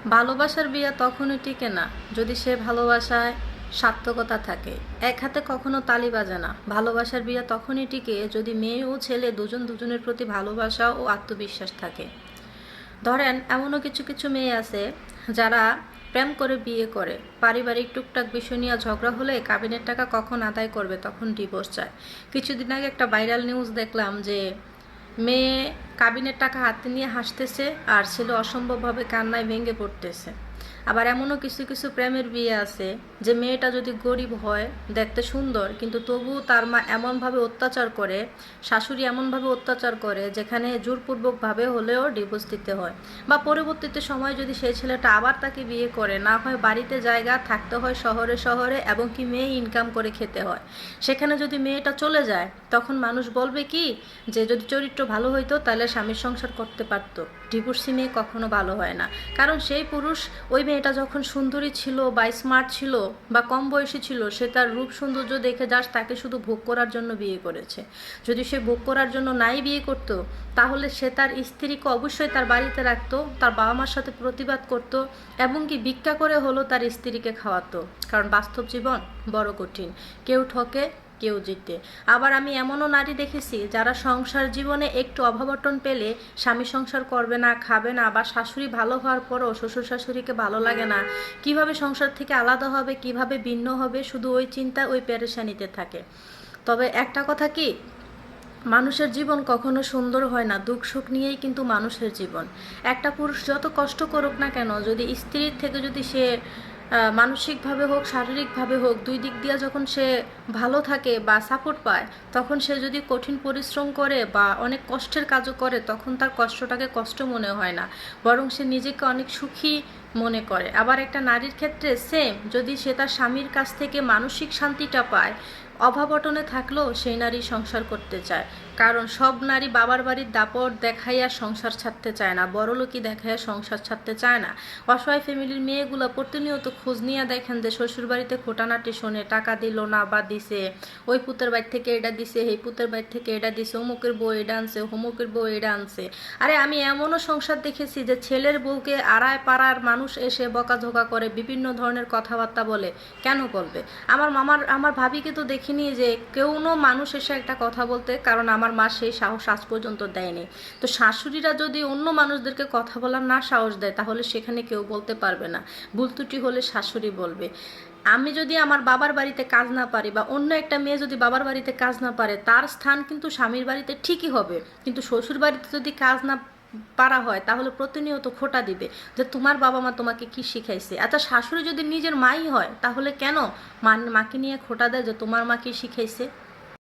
ভালোবাসার বিয়ে তখনই টিকে না যদি সে ভালোবাসায় সার্থকতা থাকে। এক হাতে কখনো তালি বাজে না। ভালোবাসার বিয়ে তখনই টিকে যদি মেয়ে ও ছেলে দুজন দুজনের প্রতি ভালোবাসা ও আত্মবিশ্বাস থাকে। ধরেন এমনও কিছু কিছু মেয়ে আছে যারা প্রেম করে বিয়ে করে, পারিবারিক টুকটাক বিষয় নিয়ে ঝগড়া হলে কাবিনের টাকা কখন আদায় করবে তখন ডিভোর্স চায়। কিছুদিন আগে একটা ভাইরাল নিউজ দেখলাম যে মেয়ে কাবিনের টাকা হাতে নিয়ে হাসতেছে আর ছেলে অসম্ভবভাবে কান্নায় ভেঙে পড়তেছে। আবার এমনও কিছু কিছু প্রেমের বিয়ে আছে যে মেয়েটা যদি গরিব হয়, দেখতে সুন্দর, কিন্তু তবুও তার মা এমনভাবে অত্যাচার করে, শাশুড়ি এমনভাবে অত্যাচার করে যেখানে জোরপূর্বকভাবে হলেও ডিভোর্স দিতে হয়। বা পরবর্তীতে সময় যদি সেই ছেলেটা আবার তাকে বিয়ে করে, না হয় বাড়িতে জায়গা থাকতে হয় শহরে শহরে, এবং কি মেয়ে ইনকাম করে খেতে হয়। সেখানে যদি মেয়েটা চলে যায় তখন মানুষ বলবে কি যে যদি চরিত্র ভালো হইতো তাহলে স্বামীর সংসার করতে পারতো। ডিভোর্সি মেয়ে কখনো ভালো হয় না, কারণ সেই পুরুষ ওই মেয়েটা যখন সুন্দরী ছিল বা স্মার্ট ছিল বা কম বয়সী ছিল, সে তার রূপ সৌন্দর্য দেখে জাস্ট তাকে শুধু ভোগ করার জন্য বিয়ে করেছে। যদি সে ভোগ করার জন্য নাই বিয়ে করতো তাহলে সে তার স্ত্রীকে অবশ্যই তার বাড়িতে রাখতো, তার বাবা মার সাথে প্রতিবাদ করতো, এবং কি ভিক্ষা করে হলো তার স্ত্রীকে খাওয়াতো। কারণ বাস্তব জীবন বড় কঠিন, কেউ ঠকে কেউ জিতে। আবার আমি এমনও নারী দেখেছি যারা সংসার জীবনে একটু অভাবটন পেলে স্বামী সংসার করবে না, খাবে না, বা শাশুড়ি ভালো হওয়ার পরও শ্বশুর শাশুড়িকে ভালো লাগে না, কিভাবে সংসার থেকে আলাদা হবে, কিভাবে ভিন্ন হবে, শুধু ওই চিন্তা ওই পেরেশানিতে থাকে। তবে একটা কথা কি, মানুষের জীবন কখনো সুন্দর হয় না, দুঃখ সুখ নিয়েই কিন্তু মানুষের জীবন। একটা পুরুষ যত কষ্ট করুক না কেন, যদি স্ত্রীর থেকে যদি সে মানসিকভাবে হোক শারীরিকভাবে হোক দুই দিক দিয়ে যখন সে ভালো থাকে বা সাপোর্ট পায়, তখন সে যদি কঠিন পরিশ্রম করে বা অনেক কষ্টের কাজও করে তখন তার কষ্টটাকে কষ্ট মনে হয় না, বরং সে নিজেকে অনেক সুখী মনে করে। আবার একটা নারীর ক্ষেত্রে সেম, যদি সে তার স্বামীর কাছ থেকে মানসিক শান্তিটা পায়, অভাব অটনে থাকলেও সেই নারী সংসার করতে চায়। কারণ সব নারী বাবার বাড়ির দাপট দেখাইয়া সংসার ছাড়তে চায় না, বড়লোকি দেখাইয়া সংসার ছাড়তে চায় না। অসহায় ফ্যামিলির মেয়েগুলো প্রতিনিয়ত খোঁজ নিয়ে দেখেন যে শ্বশুর বাড়িতে খোটানাটি শোনে, টাকা দিল না বা দিছে, ওই পুতের বাড়ি থেকে এটা দিছে, এই পুতের বাড়ি থেকে এটা দিছে, অমুকের বউ এটা আনছে, হোমুকের বউ এটা আনছে। আরে আমি এমনও সংসার দেখেছি যে ছেলের বউকে আড়ায় পাড়ার মানুষ এসে বকাঝকা করে, বিভিন্ন ধরনের কথাবার্তা বলে। কেন বলবে? আমার ভাবিকে তো দেখিনি যে কোনো মানুষ এসে একটা কথা বলতে, কারণ আমার মা সেই সাহস আজ পর্যন্ত দেয়নি। তো শাশুড়িরা যদি অন্য মানুষদেরকে কথা বলার না সাহস দেয় তাহলে সেখানে কেউ বলতে পারবে না। ভুল ত্রুটি হলে শাশুড়ি বলবে। আমি যদি আমার বাবার বাড়িতে কাজ না পারি বা অন্য একটা মেয়ে যদি বাবার বাড়িতে কাজ না পারে, তার স্থান কিন্তু স্বামীর বাড়িতে ঠিকই হবে, কিন্তু শ্বশুর বাড়িতে যদি কাজ না পারা হয় তাহলে প্রতিনিয়ত খোটা দিবে যে তোমার বাবা মা তোমাকে কি শিখাইছে। আচ্ছা, শাশুড়ি যদি নিজের মাই হয় তাহলে কেন মাকে নিয়ে খোটা দেয় যে তোমার মা কি শিখাইছে?